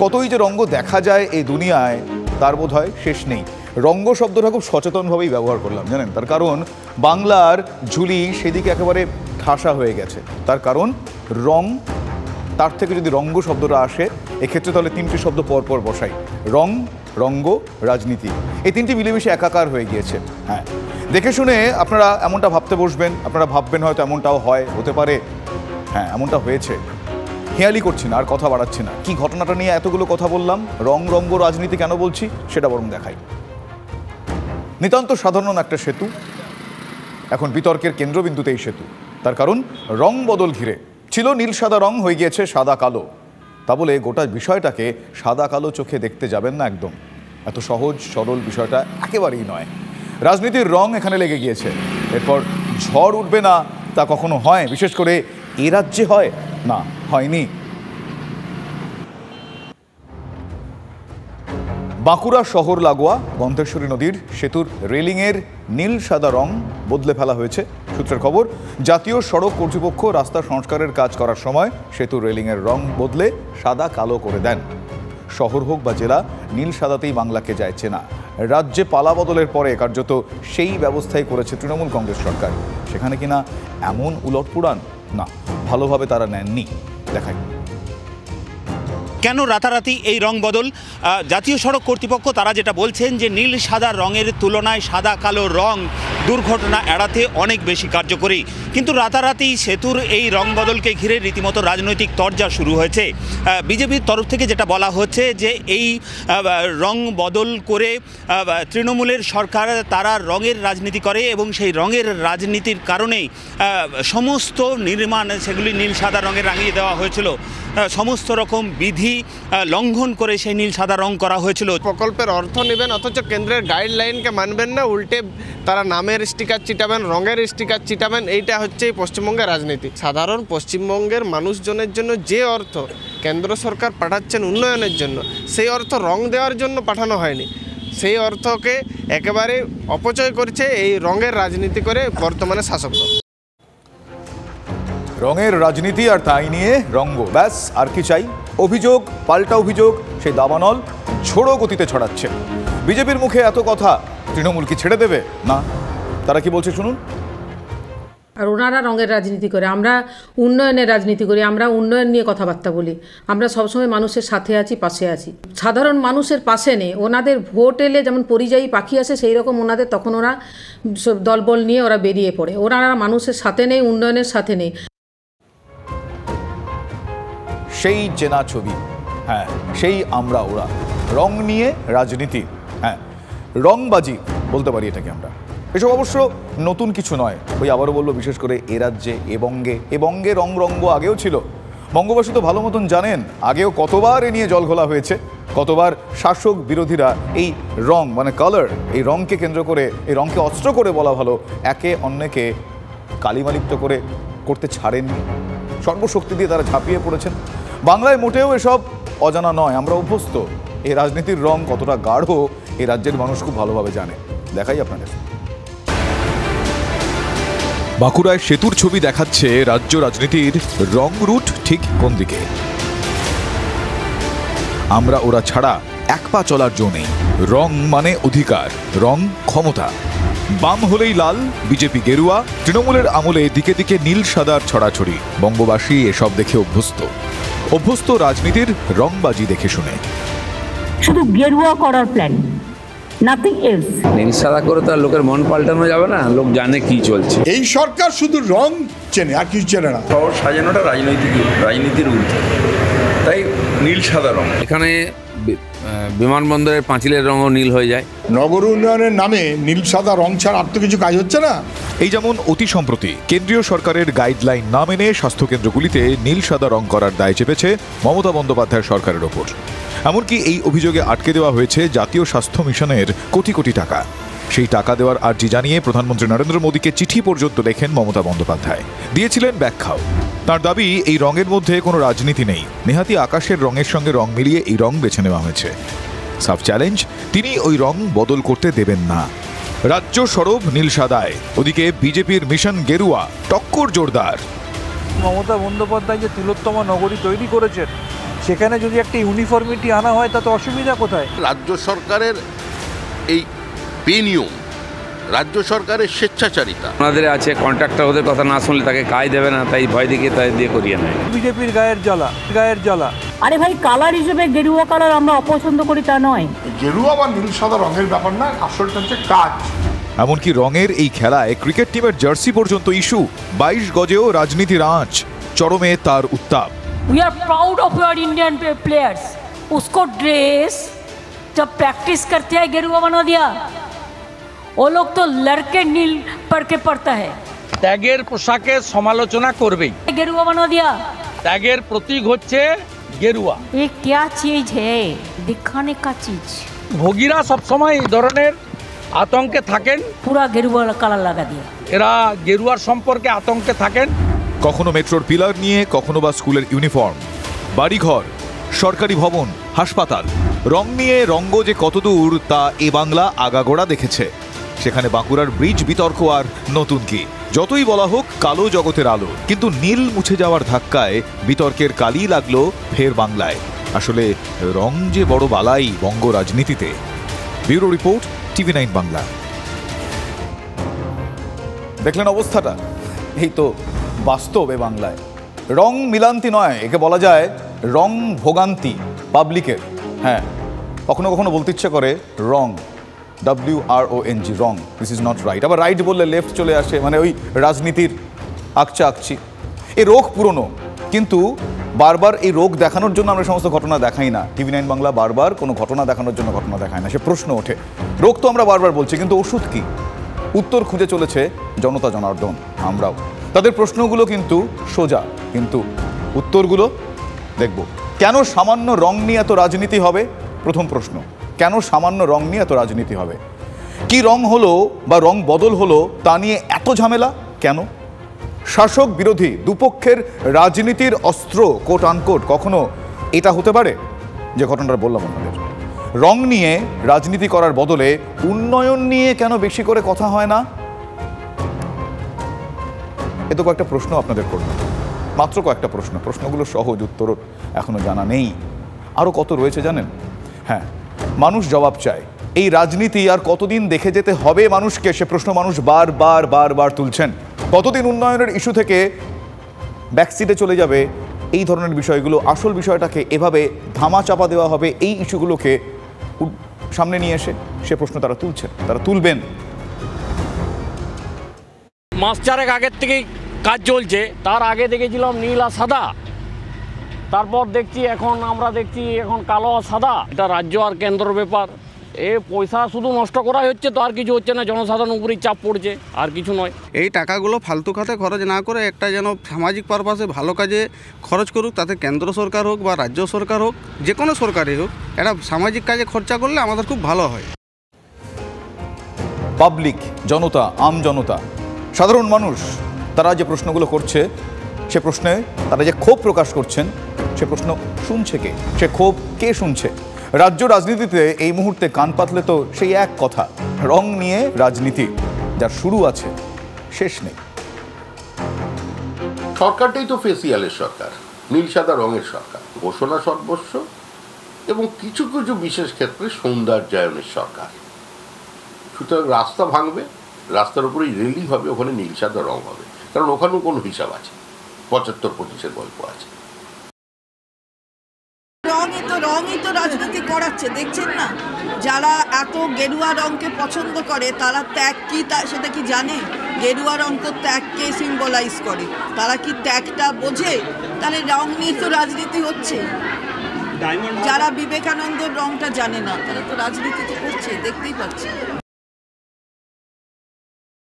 কতই যে রঙ্গ দেখা যায় এই দুনিয়ায় তার বোধ হয় শেষ নেই। রঙ্গ শব্দটা খুব সচেতনভাবেই ব্যবহার করলাম, জানেন, তার কারণ বাংলার ঝুলি সেদিকে একেবারে ঠাসা হয়ে গেছে। তার কারণ রং, তার থেকে যদি রঙ্গ শব্দটা আসে এক্ষেত্রে তাহলে তিনটি শব্দ পরপর বসাই, রং, রঙ্গ, রাজনীতি, এই তিনটি মিলেমিশে একাকার হয়ে গিয়েছে। হ্যাঁ, দেখে শুনে আপনারা এমনটা ভাবতে বসবেন, আপনারা ভাববেন হয়তো এমনটাও হয়, হতে পারে। হ্যাঁ, এমনটা হয়েছে। হেয়ালি করছি না, আর কথা বাড়াচ্ছি না। কি ঘটনাটা নিয়ে এতগুলো কথা বললাম, রং, রঙ্গ, রাজনীতি কেন বলছি সেটা বরং দেখাই। নিতান্ত সাধারণ একটা সেতু এখন বিতর্কের কেন্দ্রবিন্দুতে এই সেতু। তার কারণ রং বদল ঘিরে। ছিল নীল সাদা রং, হয়ে গিয়েছে সাদা কালো। তা বলে গোটা বিষয়টাকে সাদা কালো চোখে দেখতে যাবেন না একদম। এত সহজ সরল বিষয়টা একেবারেই নয়। রাজনীতির রং এখানে লেগে গিয়েছে। এরপর ঝড় উঠবে না তা কখনো হয়? বিশেষ করে এ রাজ্যে হয় না, হয়নি। বাঁকুড়া শহর লাগোয়া গন্ধেশ্বরী নদীর সেতুর রেলিংয়ের নীল সাদা রং বদলে ফেলা হয়েছে। সূত্রের খবর, জাতীয় সড়ক কর্তৃপক্ষ রাস্তা সংস্কারের কাজ করার সময় সেতুর রেলিংয়ের রং বদলে সাদা কালো করে দেন। শহর হোক বা জেলা, নীল সাদাতেই বাংলাকে যায় চেনা। রাজ্যে পালা বদলের পরে কার্যত সেই ব্যবস্থাই করেছে তৃণমূল কংগ্রেস সরকার। সেখানে কিনা এমন উলটপুরাণ? না, ভালোভাবে তারা নেননি। দেখাই কেন রাতারাতি এই রং বদল। জাতীয় সড়ক কর্তৃপক্ষ তারা যেটা বলছেন যে নীল সাদা রঙের তুলনায় সাদা কালো রং দুর্ঘটনা এড়াতে অনেক বেশি কার্যকরী। কিন্তু রাতারাতি সেতুর এই রং বদলকে ঘিরে রীতিমতো রাজনৈতিক তরজা শুরু হয়েছে। বিজেপির তরফ থেকে যেটা বলা হচ্ছে যে এই রং বদল করে তৃণমূলের সরকার তারা রঙের রাজনীতি করে এবং সেই রঙের রাজনীতির কারণেই সমস্ত নির্মাণ সেগুলি নীল সাদা রঙে রাঙিয়ে দেওয়া হয়েছিল। সমস্ত রকম বিধি লঙ্ঘন করে সেই নীল সাদা রং করা হয়েছিল। প্রকল্পের অর্থ নেবেন অথচ কেন্দ্রের গাইডলাইনকে মানবেন না, উল্টে তারা নামের স্টিকার চিটাবেন, রঙের স্টিকার চিটাবেন। এইটা হচ্ছে পশ্চিমবঙ্গের রাজনীতি। সাধারণ পশ্চিমবঙ্গের মানুষজনের জন্য যে অর্থ কেন্দ্র সরকার পাঠাচ্ছেন উন্নয়নের জন্য, সেই অর্থ রং দেওয়ার জন্য পাঠানো হয়নি। সেই অর্থকে একেবারে অপচয় করছে এই রঙের রাজনীতি করে বর্তমানে শাসকদল। রঙের রাজনীতি আর তাই নিয়ে রঙ্গ, ব্যাস আর কি চাই? অভিযোগ পাল্টা অভিযোগ সেই দাবানল ঝোড়ো গতিতে ছড়াচ্ছে। বিজেপির মুখে এত কথা, তৃণমূল কি ছেড়ে দেবে? না, তারা কি বলছে শুনুন। আর ওনারা রঙের রাজনীতি করে, আমরা উন্নয়নের রাজনীতি করি, আমরা উন্নয়ন নিয়ে কথাবার্তা বলি। আমরা সবসময় মানুষের সাথে আছি, পাশে আছি। সাধারণ মানুষের পাশে নেই। ওনাদের ভোট এলে যেমন পরিযায়ী পাখি আসে সেই রকম ওনাদের তখন ওরা দলবল নিয়ে ওরা বেরিয়ে পড়ে। ওনারা মানুষের সাথে নেই, উন্নয়নের সাথে নেই। সেই চেনা ছবি, হ্যাঁ, সেই আমরা ওরা। রং নিয়ে রাজনীতি, হ্যাঁ, রংবাজি বলতে পারি এটাকে আমরা। এসব অবশ্য নতুন কিছু নয়। ওই আবারও বললো, বিশেষ করে এ রাজ্যে, এ বঙ্গে রং রঙ্গ আগেও ছিল। বঙ্গবাসী তো ভালো মতন জানেন, আগেও কতবার এ নিয়ে জল ঘোলা হয়েছে। কতবার শাসক বিরোধীরা এই রং মানে কালার, এই রংকে কেন্দ্র করে, এই রংকে অস্ত্র করে বলা ভালো, একে অন্যকে কালিমালিপ্ত করতে ছাড়েননি। সর্বশক্তি দিয়ে তারা ঝাঁপিয়ে পড়েছেন। বাংলায় মোটেও এসব অজানা নয়, আমরা অভ্যস্ত। এই রাজনীতির রং কতটা গাঢ় এই রাজ্যের মানুষ খুব ভালোভাবে জানে। দেখাই আপনাদের। বাঁকুড়ায় সেতুর ছবি দেখাচ্ছে রাজ্য রাজনীতির রং রুট ঠিক কোন দিকে। আমরা ওরা ছাড়া এক পা চলার জো নেই। রং মানে অধিকার, রং ক্ষমতা। বাম হলেই লাল, বিজেপি গেরুয়া, তৃণমূলের আমলে দিকে দিকে নীল সাদার ছড়াছড়ি। বঙ্গবাসী এসব দেখে অভ্যস্ত রাজনীতির রংবাজি দেখে শুনে। শুধু গেরুয়া করার প্ল্যান, নাথিং এলস। নীল সাদা করে তো আর লোকের মন পাল্টানো যাবে না, লোক জানে কি চলছে। এই সরকার শুধু রং চেনে, আর কিছু চেনে না। শহর সাজানোটা রাজনীতির ঊর্ধ্বে, তাই নীল সাদা রং। এখানে বিমানবন্দরের পাঁচিলের রঙও নীল হয়ে যায়। নগর উন্নয়নের নামে নীল সাদা রং ছাড়া আর তো কিছু কাজ হচ্ছে না। এই যেমন অতি সম্প্রতি কেন্দ্রীয় সরকারের গাইডলাইন না মেনে স্বাস্থ্যকেন্দ্রগুলিতে নীল সাদা রং করার দায় চেপেছে মমতা বন্দ্যোপাধ্যায়ের সরকারের ওপর। এমনকি এই অভিযোগে আটকে দেওয়া হয়েছে জাতীয় স্বাস্থ্য মিশনের কোটি কোটি টাকা। সেই টাকা দেওয়ার আর্জি জানিয়ে প্রধানমন্ত্রী নরেন্দ্র মোদীকে চিঠি পর্যন্ত লেখেন মমতা বন্দ্যোপাধ্যায়। দিয়েছিলেন ব্যাখ্যাও। তার দাবি, এই রঙের মধ্যে কোনো রাজনীতি নেই, নেহাতি আকাশের রঙের সঙ্গে রং মিলিয়ে এই রং বেছে নেওয়া হয়েছে। সাফ চ্যালেঞ্জ, তিনি ওই রং বদল করতে দেবেন না। রাজ্য সরব নীল সাদায়, ওদিকে বিজেপির মিশন গেরুয়া, টক্কর জোরদার। মমতা বন্দ্যোপাধ্যায় যে তিলোত্তমা নগরী তৈরি করেছেন, সেখানে যদি একটা ইউনিফর্মিটি আনা হয় তাতে অসুবিধা কোথায়? রাজ্য সরকারের এই বেনিয়ম, রাজ্য সরকারের স্বেচ্ছাচারিতা। ওনাদের আছে কন্ট্রাক্টর, ওদের কথা না শুনলে তাকে কাজ দেবে না, তাই ভয় দেখিয়ে তাই দিয়ে করিয়ে নেয়। বিজেপির গায়ের জ্বালা। আরে ভাই, কালার হিসেবে গেরুয়া কালার আমরা অপছন্দ করি তা নয়। গেরুয়া বা নীল সাদা রঙের ব্যাপার না, আসলটা হচ্ছে কাজ। এমনকি রঙের এই খেলায় ক্রিকেট টিমের জার্সি পর্যন্ত ইস্যু। 22 গজেও রাজনীতির আঁচ, চরমে তার উত্তাপ। We are proud of your Indian players. उसको ड्रेस जब प्रैक्टिस करते हैं गेरुआ बना दिया, वो लोग तो लड़के नील पढ़ के पढ़ता है। ত্যাগের পোশাকের সমালোচনা করবেই। गेरुआ बना दिया, ত্যাগের প্রতীক হচ্ছে গেরুয়া। ये क्या चीज है? दिखाने का चीज। ভোগীরা সবসময় এই ধরনের আতঙ্কে থাকেন, पूरा गेरुआ कलर लगा दिया। এরা গেরুয়ার সম্পর্কে আতঙ্কে থাকেন। কখনো মেট্রোর পিলার নিয়ে, কখনো বা স্কুলের ইউনিফর্ম, বাড়িঘর, সরকারি ভবন, হাসপাতাল। রং নিয়ে রঙ্গ যে কতদূর তা এ বাংলা আগাগোড়া দেখেছে। সেখানে বাঁকুড়ার ব্রিজ বিতর্ক আর নতুন কি? যতই বলা হোক কালো জগতের আলো, কিন্তু নীল মুছে যাওয়ার ধাক্কায় বিতর্কের কালি লাগলো ফের বাংলায়। আসলে রং যে বড় বালাই বঙ্গ রাজনীতিতে। Bureau report, TV9 Bangla. দেখলেন অবস্থাটা? এই তো বাস্তব এ বাংলায়। রং মিলান্তি নয়, একে বলা যায় রং ভোগান্তি পাবলিকের। হ্যাঁ, কখনো কখনো বলতে ইচ্ছে করে রং, WRONG, wrong, this is not right. আবার রাইট বললে লেফট চলে আসে, মানে ওই রাজনীতির আকচা আকচি। এই রোগ পুরনো, কিন্তু বারবার এই রোগ দেখানোর জন্য আমরা সমস্ত ঘটনা দেখাই না। TV9 বাংলা বারবার কোনো ঘটনা দেখানোর জন্য ঘটনা দেখায় না। সে প্রশ্ন ওঠে, রোগ তো আমরা বারবার বলছি, কিন্তু ওষুধ কি? উত্তর খুঁজে চলেছে জনতা জনার্দন, আমরাও। তাদের প্রশ্নগুলো কিন্তু সোজা, কিন্তু উত্তরগুলো দেখব। কেন সামান্য রং নিয়ে এত রাজনীতি হবে? প্রথম প্রশ্ন, কেন সামান্য রং নিয়ে এত রাজনীতি হবে? কি রং হলো বা রং বদল হলো তা নিয়ে এত ঝামেলা কেন? শাসক বিরোধী দুপক্ষের রাজনীতির অস্ত্র কোট আনকোট কখনো এটা হতে পারে যে ঘটনাটা বললাম আপনাদের। রং নিয়ে রাজনীতি করার বদলে উন্নয়ন নিয়ে কেন বেশি করে কথা হয় না? এ তো কয়েকটা প্রশ্ন আপনাদের করব, মাত্র কয়েকটা প্রশ্ন। প্রশ্নগুলো সহজ, উত্তর এখনো জানা নেই। আরও কত রয়েছে জানেন? হ্যাঁ, মানুষ জবাব চায়। এই রাজনীতি আর কতদিন দেখে যেতে হবে মানুষকে, সে প্রশ্ন মানুষ বারবার তুলছেন। কতদিন উন্নয়নের ইস্যু থেকে ব্যাকসিটে চলে যাবে এই ধরনের বিষয়গুলো? আসল বিষয়টাকে এভাবে ধামা চাপা দেওয়া হবে এই ইস্যুগুলোকে সামনে নিয়ে এসে? সে প্রশ্ন তারা তুলছেন, তারা তুলবেন। মাস চারেক আগের থেকেই কাজ চলছে। তার আগে দেখেছিলাম নীল আর সাদা, তারপর দেখছি আমরা দেখছি এখন কালো আর সাদা। এটা রাজ্য আর কেন্দ্রের ব্যাপার। পয়সা শুধু নষ্ট করা হচ্ছে, তো আর কিছু হচ্ছে না। জনসাধারণের উপরেই চাপ পড়ছে, আর কিছু নয়। এই টাকাগুলো ফালতু খাতে খরচ না করে একটা যেন সামাজিক পারপাসে ভালো কাজে খরচ করুক, তাতে কেন্দ্র সরকার হোক বা রাজ্য সরকার হোক, যে কোনো সরকারই হোক, এটা সামাজিক কাজে খরচা করলে আমাদের খুব ভালো হয়। পাবলিক, জনতা, আম জনতা, সাধারণ মানুষ, তারা যে প্রশ্নগুলো করছে, সে প্রশ্নে তারা যে ক্ষোভ প্রকাশ করছেন, সে প্রশ্ন শুনছে কে? সে ক্ষোভ কে শুনছে? রাজ্য রাজনীতিতে এই মুহূর্তে কান পাতলে তো সেই এক কথা, রং নিয়ে রাজনীতি, যার শুরু আছে শেষ নেই। সরকারটাই তো ফেসিয়ালের সরকার, নীল সাদা রঙের সরকার, ঘোষণা সর্বস্ব এবং কিছু কিছু বিশেষ ক্ষেত্রে সৌন্দর্যায়নের সরকার। সুতরাং রাস্তা ভাঙবে, রাস্তার উপরেই রেলিং হবে, ওখানে নীল সাদা রং হবে, কারণ ওখানেও কোনো হিসাব আছে, 75-25-এর গল্প আছে। রঙই তো রাজনীতি করাচ্ছে, দেখছেন না? যারা এত গেরুয়া রঙকে পছন্দ করে তারা ত্যাগ কি সেটা কি জানে? গেরুয়া রং তো ত্যাগকে সিম্বলাইজ করে। তারা কি ত্যাগটা বোঝে? তাহলে রং নিয়ে তো রাজনীতি হচ্ছে। যারা বিবেকানন্দের রংটা জানে না তারা তো রাজনীতি করছে, দেখতেই পাচ্ছে।